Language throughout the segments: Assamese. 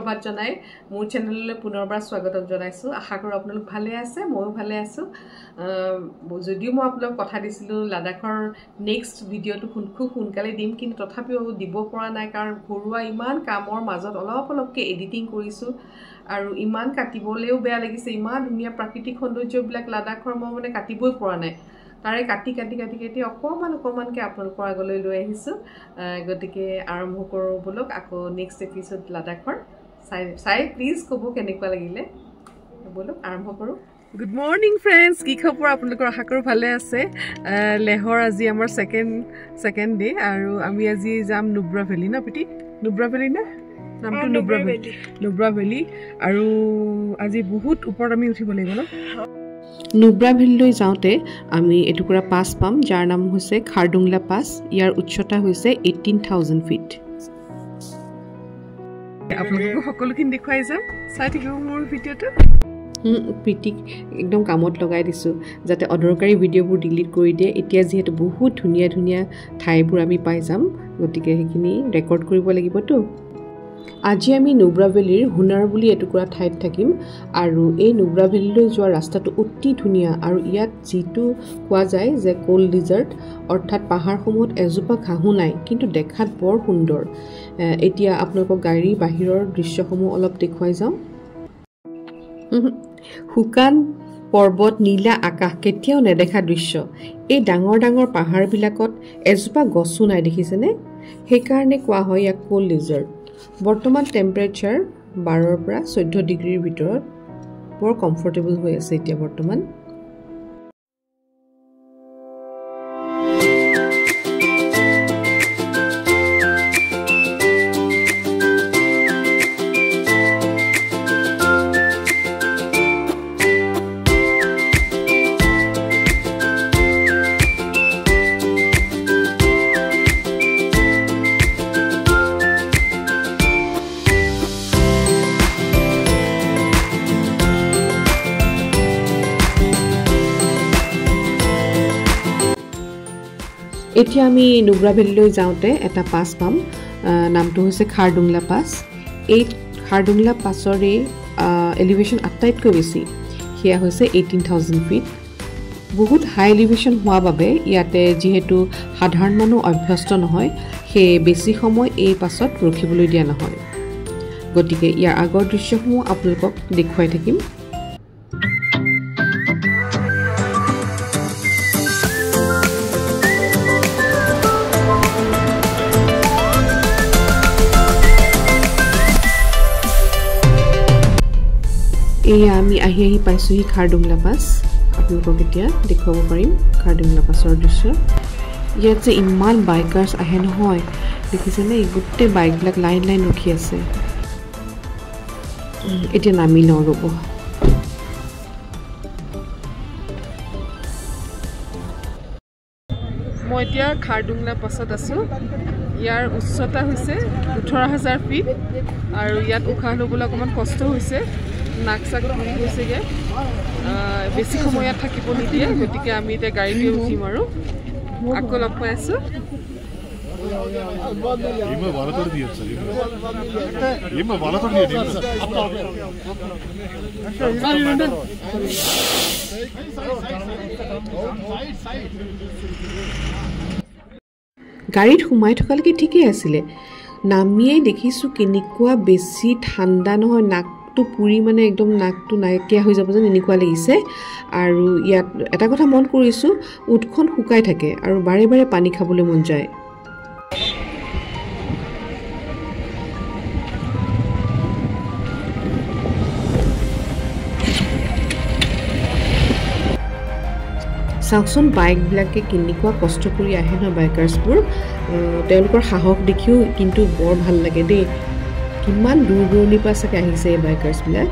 সুপ্ৰভাত জনাই মোৰ চেনেললৈ পুনৰবাৰ স্বাগতম জনাইছো আশা কৰো আপোনালোক ভালে আছে ময়ো ভালে আছো যদিও মই আপোনালোক কথা দিছিলো লাডাখৰ নেক্সট ভিডিওটো খুব সোনকালে দিম কিন্তু তথাপিও দিব পৰা নাই কাৰণ ঘৰুৱা ইমান কামৰ মাজত অলপকে এডিটিং কৰিছো আৰু ইমান কাটিবলেও বেয়া লাগিছে ইমান ধুনীয়া প্ৰাকৃতিক সৌন্দৰ্যবিলাক লাডাখৰ মই মানে কাটিবই পৰা নাই তাৰে কাটি অকমানকে আপোনালোকৰ আগলৈ লৈ আহিছো গতিকে আৰম্ভ কৰো বলক আকৌ নেক্সট এপিসোড লাডাখৰ চাই প্লিজ কব কেনেকুৱা লাগিলে বলক আৰম্ভ কৰো গুড মৰ্নিং ফ্ৰেন্ডস কি খবৰ আপোনালোকৰ আশা কৰো ভালে আছে লেহৰ আজি আমাৰ সেকেন্ড ডে আৰু আমি আজি যাম নুব্ৰা ভেলি না পিটি নুব্ৰা ভেলি না নামটো নুব্ৰা ভেলি আৰু আজি বহুত ওপৰত আমি উঠিব লাগিব ন নুব্ৰা ভেলিলৈ যাওঁতে আমি এটুকুৰা পাছ পাম যাৰ নাম হৈছে খাৰডুংলা পাছ ইয়াৰ উচ্চতা হৈছে 18000 ফিট আপোনালোকক সকলোখিনি দেখুৱাই যাম চাই থাকিব মোৰ ভিডিওটো পিটিক একদম কামত লগাই দিছো যাতে অদৰকাৰী ভিডিওবোৰ ডিলিট কৰি দিয়ে এতিয়া যেহেতু বহুত ধুনীয়া ঠাইবোৰ আমি পাই যাম গতিকে সেইখিনি ৰেকৰ্ড কৰিব লাগিবতো আজি আমি নুব্ৰা ভেলিৰ হুনাৰ বুলি এটুকুৰা ঠাইত থাকিম আৰু এই নুব্ৰা ভেলিলৈ যোৱা ৰাস্তাটো অতি ধুনীয়া আৰু ইয়াত যেটো কোৱা যায় যে কোল ডিজাৰ্ট অৰ্থাৎ পাহাৰসমূহত এজোপা ঘাঁহো নাই কিন্তু দেখাত বৰ সুন্দৰ এতিয়া আপোনালোকক গাড়ী বাহিৰৰ দৃশ্যসমূহ অলপ দেখুৱাই যাওঁ হুকান পৰ্বত নীলা আকাশ কেতিয়াও নেদেখা দৃশ্য এই ডাঙৰ পাহাৰবিলাকত এজোপা গছো নাই দেখিছেনে সেইকাৰণে কোৱা হয় ইয়াক কোল ডিজাৰ্ট বৰ্তমান টেম্পাৰেচাৰ 12 পৰা 14 ডিগ্ৰীৰ ভিতৰত বৰ কমফৰ্টেবল হৈ আছে এতিয়া বৰ্তমান এতিয়া আমি নুব্ৰা ভেলিলৈ যাওঁতে এটা পাছ পাম নামটো হৈছে খাৰডুংলা পাছ এই খাৰডুংলা পাছৰ এলিভেশ্যন আটাইতকৈ বেছি সেয়া হৈছে 18000 ফিট বহুত হাই এলিভেশ্যন হোৱা বাবে ইয়াতে যেহেতু সাধাৰণ মানুহ অভ্যস্ত নহয় সেই বেছি সময় এই পাছত ৰখিবলৈ দিয়া নহয় গতিকে ইয়াৰ আগৰ দৃশ্যসমূহ আপোনালোকক দেখুৱাই থাকিম এয়া আমি আহি পাইছোহি খাৰডুংলা পাছ আপোনালোকক এতিয়া দেখুৱাব পাৰিম খাৰডুংলা পাছৰ দৃশ্য ইয়াত যে ইমান বাইকাৰ্ছ আহে নহয় দেখিছেনে এই গোটেই বাইকবিলাক লাইন ৰখি আছে এতিয়া নামি লওঁ ৰ'ব মই এতিয়া খাৰডুংলা পাছত আছোঁ ইয়াৰ উচ্চতা হৈছে 18000 ফিট আৰু ইয়াত উশাহ ল'বলৈ অকণমান কষ্ট হৈছে নাক চাক ধৰি গৈছেগৈ বেছি সময় ইয়াত থাকিব নিদিয়ে গতিকে আমি এতিয়া গাড়ীতে উঠিম আৰু আকৌ লগ পাই আছোঁ গাড়ীত সোমাই থকালৈকে ঠিকেই আছিলে নামিয়েই দেখিছোঁ কেনেকুৱা বেছি ঠাণ্ডা নহয় নাকটো পুৰি মানে একদম নাকটো নাইকিয়া হৈ যাব যেন এনেকুৱা লাগিছে আৰু ইয়াত এটা কথা মন কৰিছোঁ উঠখন শুকাই থাকে আৰু বাৰে পানী খাবলৈ মন যায় চাওকচোন বাইকবিলাকে কেনেকুৱা কষ্ট কৰি আহে ন বাইকাৰ্ছবোৰ তেওঁলোকৰ সাহস দেখিও কিন্তু বৰ ভাল লাগে দেই কিমান দূৰণিৰ পৰা চাগে আহিছে এই বাইকাৰ্ছবিলাক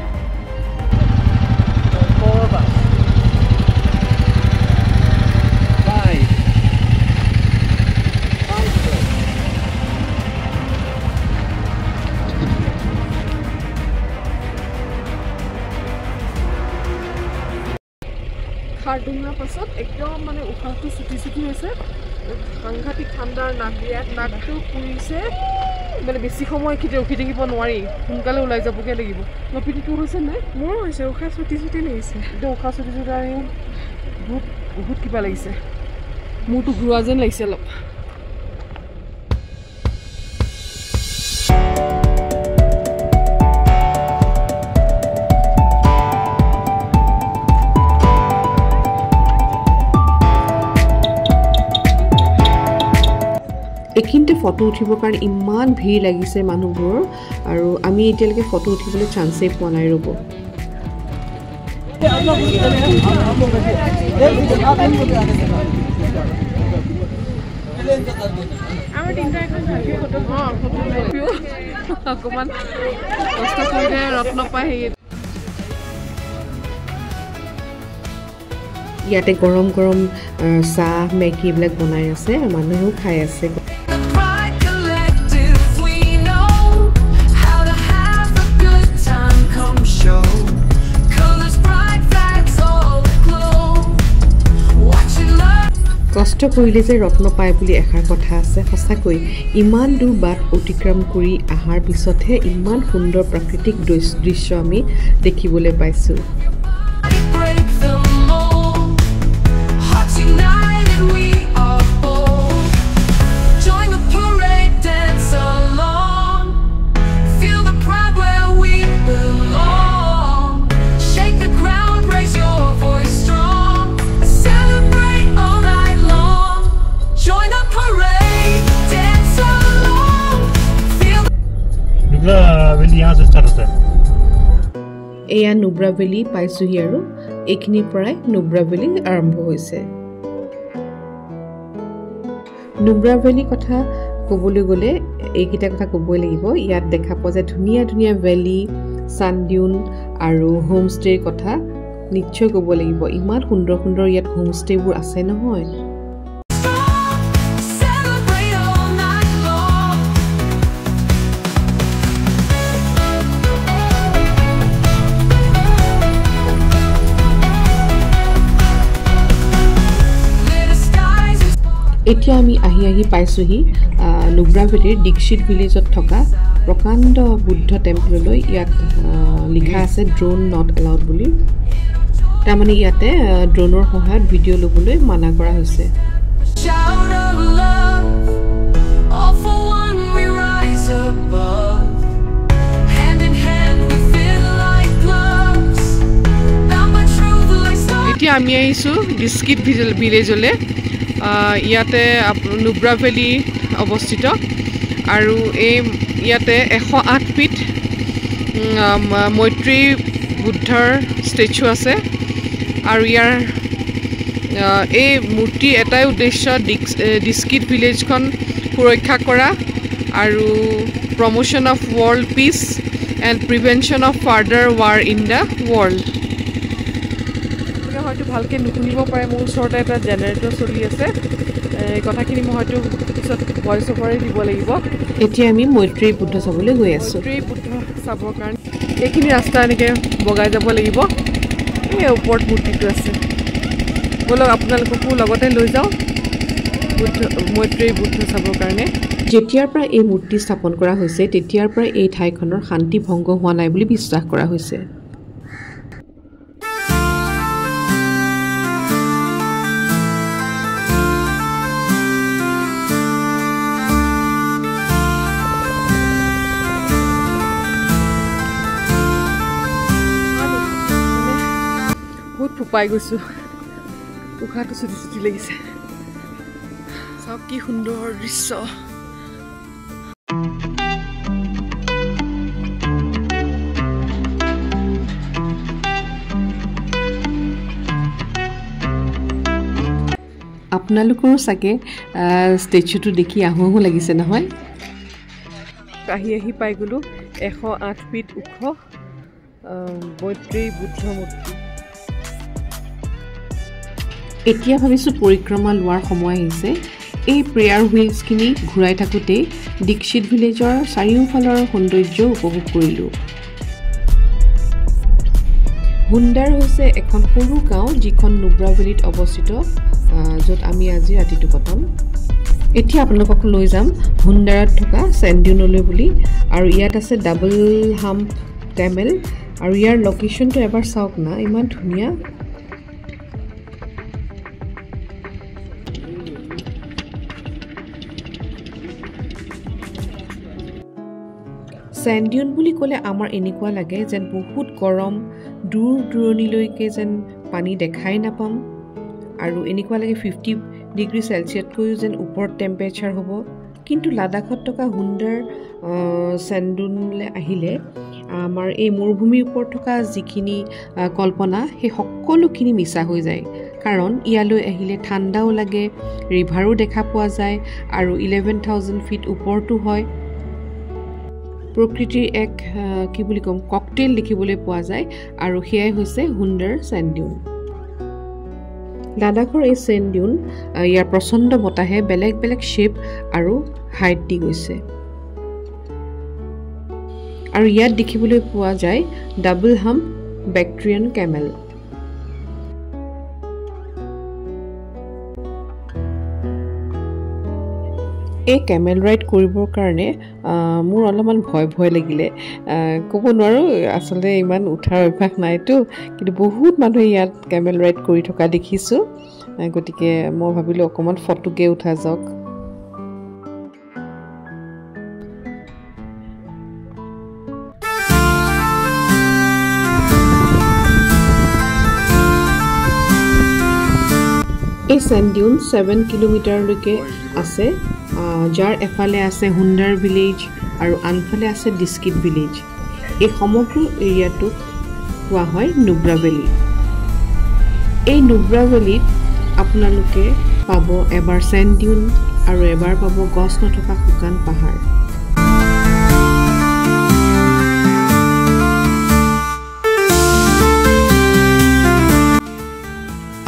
খাৰডুংলা পাছত একদম মানে উশাহটো ছুটি হৈছে সাংঘাতিক ঠাণ্ডাৰ নাক নাকটো পুৰিছে মানে বেছি সময় ৰখি থাকিব নোৱাৰি সোনকালে ওলাই যাবগে লাগিব লপিটিটো হৈছে নাই মোৰ হৈছে উশাহ চুটি লাগিছে উশাহ চুটি বহুত কিবা লাগিছে মূৰটো ঘূৰোৱা যেন লাগিছে অলপ একিনতে ফটো উঠিবৰ কাৰণে ইমান ভিৰ লাগিছে মানুহবোৰৰ আৰু আমি এতিয়ালৈকে ফটো উঠিবলৈ চান্সেই পোৱা নাই ৰ'ব অকণমান কষ্ট কৰিলে ৰত্ন পাই ইয়াতে গৰম গৰম চাহ মেগী এইবিলাক বনাই আছে মানুহেও খাই আছে কষ্ট কৰিলে যে ৰত্ন পায় বুলি এষাৰ কথা আছে সঁচাকৈ ইমান দূৰ বাট অতিক্ৰম কৰি অহাৰ পিছতহে ইমান সুন্দৰ প্ৰাকৃতিক দৃশ্য আমি দেখিবলৈ পাইছোঁ এয়া নুব্ৰা ভেলী পাইছোহি আৰু এইখিনিৰ পৰাই নুব্ৰা ভেলী আৰম্ভ হৈছে নুব্ৰা ভেলী কথা ক'বলৈ গ'লে এইকেইটা কথা ক'বই লাগিব ইয়াত দেখা পোৱা যায় ধুনীয়া ধুনীয়া ভেলী চানডিউন আৰু হোমষ্টেৰ কথা নিশ্চয় ক'ব লাগিব ইমান সুন্দৰ সুন্দৰ ইয়াত হোমষ্টেবোৰ আছে নহয় এতিয়া আমি আহি পাইছোহি নুব্ৰা ভেলীৰ দীক্ষিত ভিলেজত থকা প্ৰকাণ্ড বুদ্ধ টেম্পললৈ ইয়াত লিখা আছে ড্ৰোন নট এলাউড বুলি তাৰমানে ইয়াতে ড্ৰোনৰ সহায়ত ভিডিঅ' ল'বলৈ মানা কৰা হৈছে এতিয়া আমি আহিছোঁ দীক্ষিত ভিলেজলৈ ইয়াতে নুব্ৰা ভেলী অৱস্থিত আৰু এই ইয়াতে 108 ফিট মৈত্ৰী বুদ্ধৰ ষ্টেচু আছে আৰু ইয়াৰ এই মূৰ্তি এটাই উদ্দেশ্য দীক্ষিত ভিলেজখন সুৰক্ষা কৰা আৰু promotion of world peace and prevention of further war in the world হয়তো ভালকৈ নুশুনিব পাৰে মোৰ ওচৰতে এটা জেনেৰেটৰ চলি আছে এই কথাখিনি মই হয়তো পিছত ভইচ অভাৰে দিব লাগিব এতিয়া আমি মৈত্ৰী বুদ্ধ চাবলৈ গৈ আছোঁ মৈত্ৰী বুদ্ধ চাবৰ কাৰণে এইখিনি ৰাস্তা এনেকৈ বগাই যাব লাগিব এই ওপৰত মূৰ্তিটো আছে বলক আপোনালোককো লগতে লৈ যাওঁ মৈত্ৰী বুদ্ধ চাবৰ কাৰণে যেতিয়াৰ পৰা এই মূৰ্তি স্থাপন কৰা হৈছে তেতিয়াৰ পৰা এই ঠাইখনৰ শান্তি ভংগ হোৱা নাই বুলি বিশ্বাস কৰা হৈছে পাই গৈছোঁ উশাহটো চুটি চুটি লাগিছে চাওক কি সুন্দৰ দৃশ্য আপোনালোকৰো চাগে ষ্টেচুটো দেখি আহোঁ লাগিছে নহয় আহি পাই গ'লোঁ 108 ফিট ওখ মৈত্ৰী বুদ্ধ মূৰ্তি এতিয়া ভাবিছোঁ পৰিক্ৰমা লোৱাৰ সময় আহিছে এই প্ৰেয়াৰ হুইলছখিনি ঘূৰাই থাকোঁতেই দীক্ষিত ভিলেজৰ চাৰিওফালৰ সৌন্দৰ্য উপভোগ কৰিলোঁ হুণ্ডাৰ হৈছে এখন সৰু গাঁও যিখন নুব্ৰা ভেলীত অৱস্থিত য'ত আমি আজি ৰাতিটো কটাম এতিয়া আপোনালোকক লৈ যাম হুন্ডাৰত থকা চেণ্ডিউনলৈ বুলি আৰু ইয়াত আছে ডাবল হাম্প কেমেল আৰু ইয়াৰ লোকেশ্যনটো এবাৰ চাওক না ইমান ধুনীয়া চেণ্ডিউন বুলি ক'লে আমাৰ এনেকুৱা লাগে যেন বহুত গৰম দূৰ দূৰণিলৈকে যেন পানী দেখাই নাপাম আৰু এনেকুৱা লাগে 50 ডিগ্ৰী সেলসিয়াছতকৈ যেন ওপৰত টেম্পাৰেচাৰ হ'ব কিন্তু লাডাখত থকা হুন্ডাৰ চেণ্ডিউনলৈ আহিলে আমাৰ এই মৰুভূমিৰ ওপৰত থকা যিখিনি কল্পনা সেই সকলোখিনি মিছা হৈ যায় কাৰণ ইয়ালৈ আহিলে ঠাণ্ডাও লাগে ৰিভাৰো দেখা পোৱা যায় আৰু 11000 ফিট ওপৰতো হয় প্ৰকৃতিৰ এক কি বুলি কম ককটেইল দেখিবলৈ পোৱা যায় আৰু সেয়াই হৈছে হুন্ডাৰ চেণ্ডিউন লাডাখৰ এই চেণ্ডিউন ইয়াৰ প্ৰচণ্ড বতাহে বেলেগ বেলেগ শেপ আৰু হাইট দি গৈছে আৰু ইয়াত দেখিবলৈ পোৱা যায় ডাবল হাম্প বেক্ট্ৰিয়ান কেমেল এই কেমেল ৰাইড কৰিবৰ কাৰণে মোৰ অলপমান ভয় লাগিলে ক'ব নোৱাৰো আসলে ইমান উঠাৰ অভ্যাস নাইতো কিন্তু বহুত মানুহে ইয়াত কেমেল ৰাইড কৰি থকা দেখিছো গতিকে মই ভাবিলো অকমান ফটোকে উঠা যাওক এই চেণ্ডিউন 7 কিলোমিটাৰলৈকে আছে যাৰ এফালে আছে হুন্ডাৰ ভিলেজ আৰু আনফালে আছে ডিস্কিট ভিলেজ এই সমগ্ৰ এৰিয়াটো কোৱা হয় নুব্ৰা ভেলী এই নুব্ৰা ভেলীত আপোনালোকে পাব এবাৰ চেণ্ডিউন আৰু এবাৰ পাব গছ নথকা শুকান পাহাৰ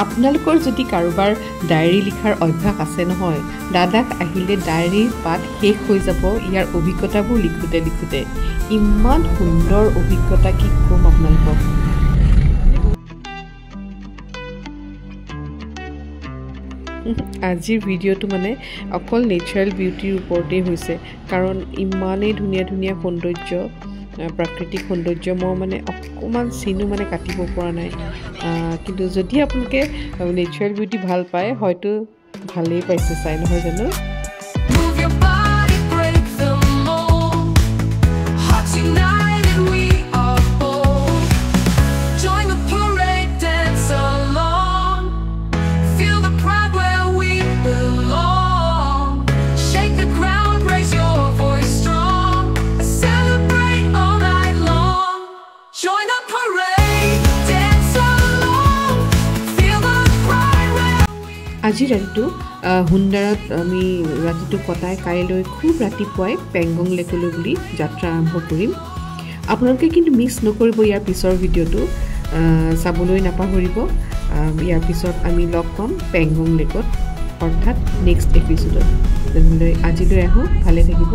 আপোনালোকৰ যদি কাৰোবাৰ ডায়েৰী লিখাৰ অভ্যাস আছে নহয় লাডাখ আহিলে ডায়েৰীৰ পাত শেষ হৈ যাব ইয়াৰ অভিজ্ঞতাবোৰ লিখোতে ইমান সুন্দৰ অভিজ্ঞতা কি ক'ম আপোনালোকক আজিৰ ভিডিঅ'টো মানে অকল নেচাৰেল বিউটিৰ ওপৰতেই হৈছে কাৰণ ইমানেই ধুনীয়া ধুনীয়া সৌন্দৰ্য প্ৰাকৃতিক সৌন্দৰ্য মই মানে অকমান চিনো মানে কাটিব পৰা নাই কিন্তু যদি আপোনালোকে নেচাৰেল বিউটি ভাল পায় হয়তো ভালেই পাইছে চাই নহয় জানো আজি ৰাতিটো হুন্ডাৰত আমি ৰাতিটো কটাই কাইলৈ খুব ৰাতিপুৱাই পেংগং লেকলৈ বুলি যাত্ৰা আৰম্ভ কৰিম আপোনালোকে কিন্তু মিছ নকৰিব ইয়াৰ পিছৰ ভিডিঅ'টো চাবলৈ নাপাহৰিব ইয়াৰ পিছত আমি লগ পাম পেংগং লেকত অৰ্থাৎ নেক্সট এপিছডত আজিলৈ আহোঁ ভালে থাকিব